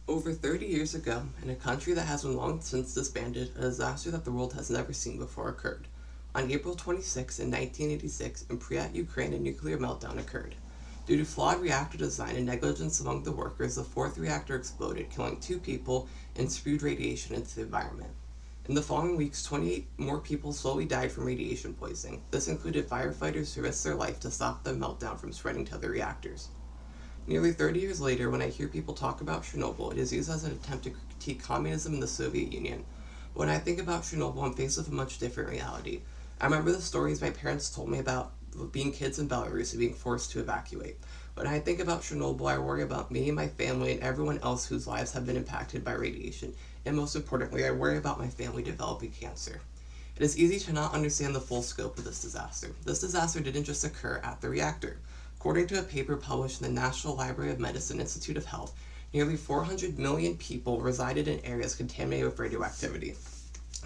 Over 30 years ago, in a country that has been long since disbanded, a disaster that the world has never seen before occurred. On April 26, in 1986, in Pripyat, Ukraine, a nuclear meltdown occurred. Due to flawed reactor design and negligence among the workers, the fourth reactor exploded, killing 2 people and spewed radiation into the environment. In the following weeks, 28 more people slowly died from radiation poisoning. This included firefighters who risked their life to stop the meltdown from spreading to other reactors. Nearly 30 years later, when I hear people talk about Chernobyl, it is used as an attempt to critique communism in the Soviet Union. But when I think about Chernobyl, I'm faced with a much different reality. I remember the stories my parents told me about being kids in Belarus and being forced to evacuate. When I think about Chernobyl, I worry about me and my family and everyone else whose lives have been impacted by radiation. And most importantly, I worry about my family developing cancer. It is easy to not understand the full scope of this disaster. This disaster didn't just occur at the reactor. According to a paper published in the National Library of Medicine Institute of Health, nearly 400 million people resided in areas contaminated with radioactivity.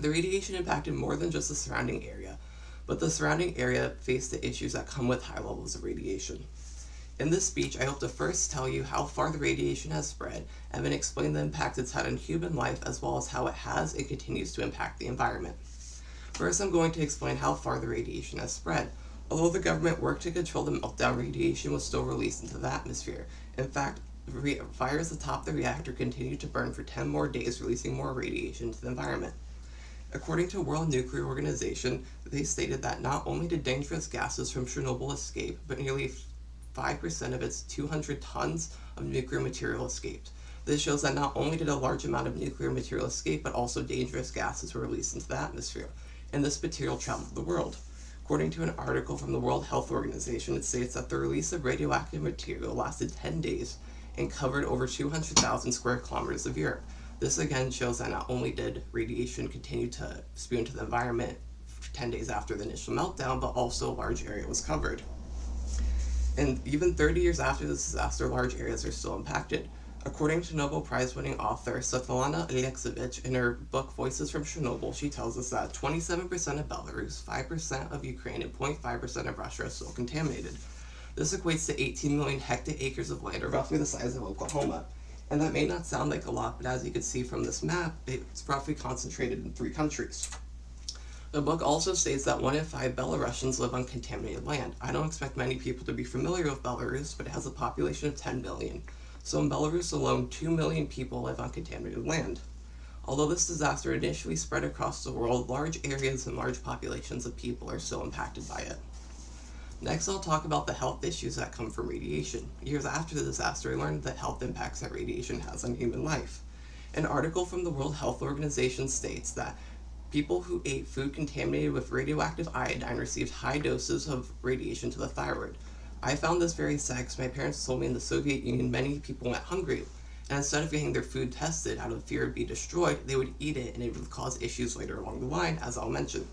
The radiation impacted more than just the surrounding area, but the surrounding area faced the issues that come with high levels of radiation. In this speech, I hope to first tell you how far the radiation has spread, and then explain the impact it's had on human life as well as how it has and continues to impact the environment. First, I'm going to explain how far the radiation has spread. Although the government worked to control the meltdown, radiation was still released into the atmosphere. In fact, fires atop the reactor continued to burn for 10 more days, releasing more radiation into the environment. According to World Nuclear Organization, they stated that not only did dangerous gases from Chernobyl escape, but nearly 5% of its 200 tons of nuclear material escaped. This shows that not only did a large amount of nuclear material escape, but also dangerous gases were released into the atmosphere, and this material traveled the world. According to an article from the World Health Organization, it states that the release of radioactive material lasted 10 days and covered over 200,000 square kilometers of Europe. This again shows that not only did radiation continue to spew into the environment 10 days after the initial meltdown, but also a large area was covered. And even 30 years after this disaster, large areas are still impacted. According to Nobel Prize winning author Svetlana Alexievich, in her book Voices from Chernobyl, she tells us that 27% of Belarus, 5% of Ukraine, and 0.5% of Russia are still contaminated. This equates to 18 million hectares of land, or roughly the size of Oklahoma. And that may not sound like a lot, but as you can see from this map, it's roughly concentrated in 3 countries. The book also states that 1 in 5 Belarusians live on contaminated land. I don't expect many people to be familiar with Belarus, but it has a population of 10 million. So in Belarus alone, 2 million people live on contaminated land. Although this disaster initially spread across the world, large areas and large populations of people are still impacted by it. Next, I'll talk about the health issues that come from radiation. Years after the disaster, I learned the health impacts that radiation has on human life. An article from the World Health Organization states that people who ate food contaminated with radioactive iodine received high doses of radiation to the thyroid. I found this very sad because my parents told me in the Soviet Union many people went hungry, and instead of getting their food tested out of fear of being destroyed, they would eat it and it would cause issues later along the line, as I'll mention.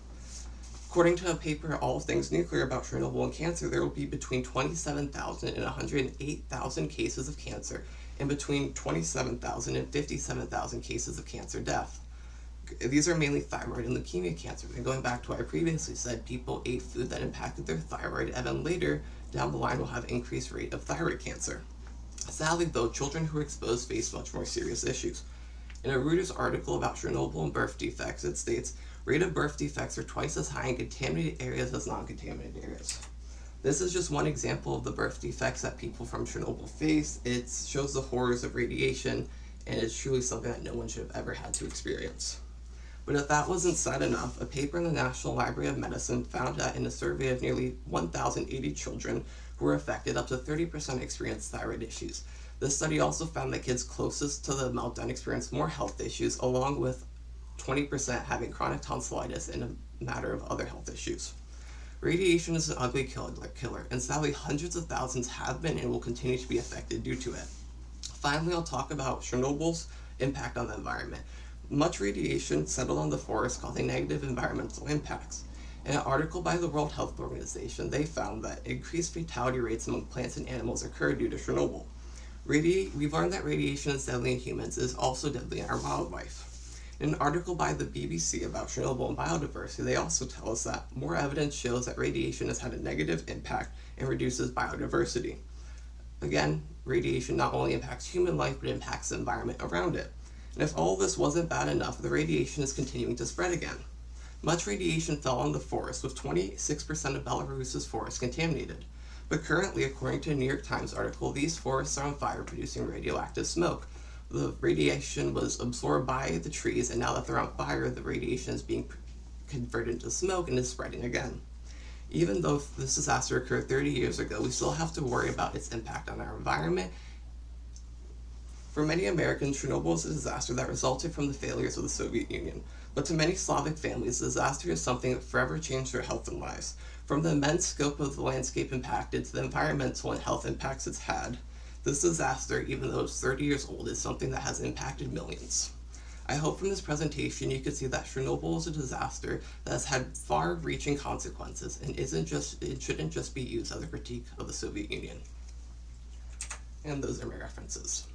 According to a paper, All Things Nuclear, about Chernobyl and cancer, there will be between 27,000 and 108,000 cases of cancer, and between 27,000 and 57,000 cases of cancer death. These are mainly thyroid and leukemia cancer. And going back to what I previously said, people ate food that impacted their thyroid, and then later down the line will have increased rate of thyroid cancer. Sadly, though, children who are exposed face much more serious issues. In a Reuters article about Chernobyl and birth defects, it states, rate of birth defects are twice as high in contaminated areas as non-contaminated areas. This is just one example of the birth defects that people from Chernobyl face. It shows the horrors of radiation, and it's truly something that no one should have ever had to experience. But if that wasn't sad enough, a paper in the National Library of Medicine found that in a survey of nearly 1,080 children who were affected, up to 30% experienced thyroid issues. This study also found that kids closest to the meltdown experienced more health issues, along with 20% having chronic tonsillitis and a matter of other health issues. Radiation is an ugly killer, and sadly hundreds of thousands have been and will continue to be affected due to it. Finally, I'll talk about Chernobyl's impact on the environment. Much radiation settled on the forest, causing negative environmental impacts. In an article by the World Health Organization, they found that increased fatality rates among plants and animals occurred due to Chernobyl. We've learned that radiation is deadly in humans. It is also deadly in our wildlife. In an article by the BBC about Chernobyl and biodiversity, they also tell us that more evidence shows that radiation has had a negative impact and reduces biodiversity. Again, radiation not only impacts human life, but impacts the environment around it. And if all this wasn't bad enough, the radiation is continuing to spread again. Much radiation fell on the forest, with 26% of Belarus's forests contaminated. But currently, according to a New York Times article, these forests are on fire, producing radioactive smoke. The radiation was absorbed by the trees, and now that they're on fire, the radiation is being converted into smoke and is spreading again. Even though this disaster occurred 30 years ago, we still have to worry about its impact on our environment. For many Americans, Chernobyl is a disaster that resulted from the failures of the Soviet Union. But to many Slavic families, the disaster is something that forever changed their health and lives. From the immense scope of the landscape impacted to the environmental and health impacts it's had, this disaster, even though it's 30 years old, is something that has impacted millions. I hope from this presentation you can see that Chernobyl is a disaster that has had far-reaching consequences and it shouldn't just be used as a critique of the Soviet Union. And those are my references.